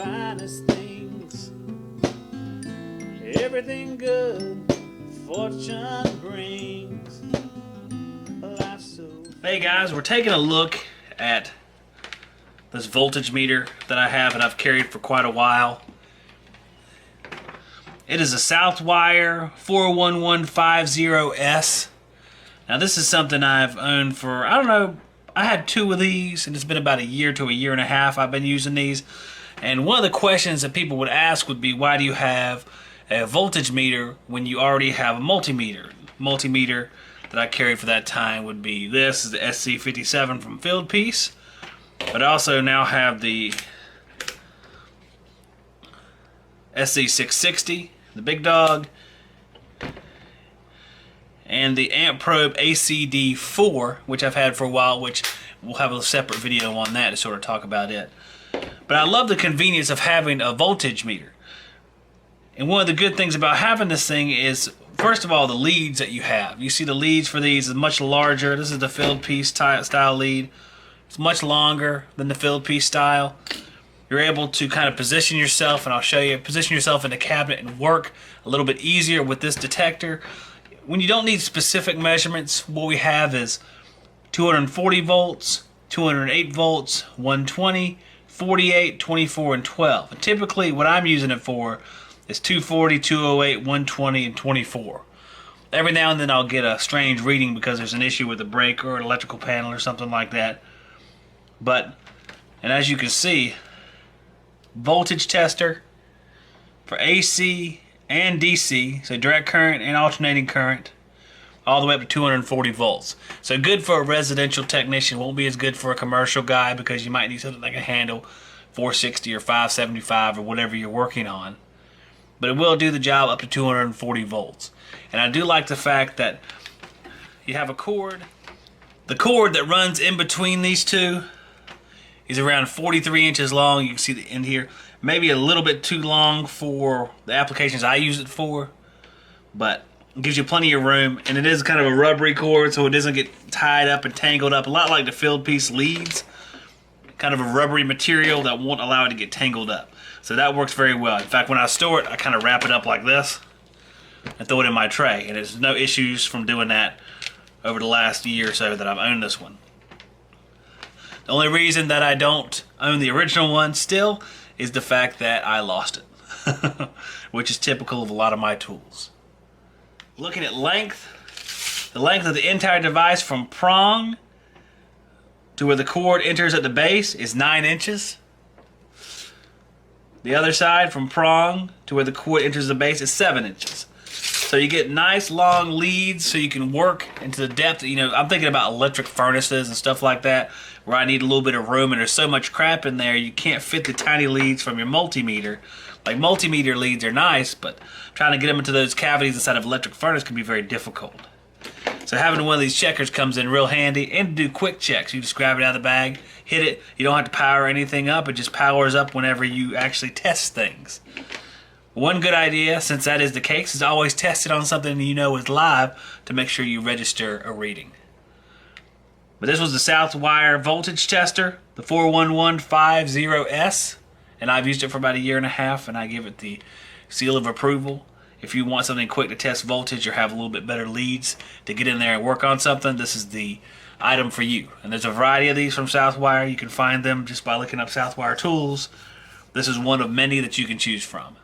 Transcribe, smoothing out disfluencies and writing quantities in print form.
finest things. Everything good fortune brings. Life's so... Hey guys, we're taking a look at this voltage meter that I have and I've carried for quite a while. It is a Southwire 41150S. Now this is something I've owned for, I don't know, I had two of these and it's been about a year to a year and a half I've been using these. And one of the questions that people would ask would be, why do you have a voltage meter when you already have a multimeter? Multimeter that I carried for that time would be this is the SC57 from Field Piece. But I also now have the SC660, the big dog, and the Amp Probe ACD4, which I've had for a while, which we'll have a separate video on that to sort of talk about it. But I love the convenience of having a voltage meter. And one of the good things about having this thing is, first of all, the leads that you have. You see the leads for these is much larger. This is the Field Piece style lead. It's much longer than the Field Piece style. You're able to kind of position yourself, and I'll show you, position yourself in the cabinet and work a little bit easier with this detector. When you don't need specific measurements, what we have is 240 volts, 208 volts, 120, 48, 24, and 12. And typically what I'm using it for is 240, 208, 120, and 24. Every now and then I'll get a strange reading because there's an issue with the breaker or an electrical panel or something like that. But, and as you can see, voltage tester for AC and DC, so direct current and alternating current, all the way up to 240 volts. So good for a residential technician. Won't be as good for a commercial guy because you might need something that can handle 460 or 575 or whatever you're working on. But it will do the job up to 240 volts. And I do like the fact that you have a cord. The cord that runs in between these two is around 43 inches long. You can see the end here. Maybe a little bit too long for the applications I use it for, but it gives you plenty of room, and it is kind of a rubbery cord so it doesn't get tied up and tangled up, a lot like the Field Piece leads. Kind of a rubbery material that won't allow it to get tangled up. So that works very well. In fact, when I store it, I kind of wrap it up like this and throw it in my tray, and there's no issues from doing that over the last year or so that I've owned this one. The only reason that I don't own the original one still is the fact that I lost it, which is typical of a lot of my tools. Looking at length, the length of the entire device from prong to where the cord enters at the base is 9 inches. The other side from prong to where the cord enters the base is 7 inches. So you get nice long leads so you can work into the depth. You know, I'm thinking about electric furnaces and stuff like that where I need a little bit of room and there's so much crap in there you can't fit the tiny leads from your multimeter. Like multimeter leads are nice, but trying to get them into those cavities inside of electric furnace can be very difficult. So having one of these checkers comes in real handy, and to do quick checks. You just grab it out of the bag, hit it. You don't have to power anything up. It just powers up whenever you actually test things. One good idea, since that is the case, is always test it on something you know is live to make sure you register a reading. But this was the Southwire voltage tester, the 41150S, and I've used it for about a year and a half, and I give it the seal of approval. If you want something quick to test voltage or have a little bit better leads to get in there and work on something, this is the item for you. And there's a variety of these from Southwire. You can find them just by looking up Southwire tools. This is one of many that you can choose from.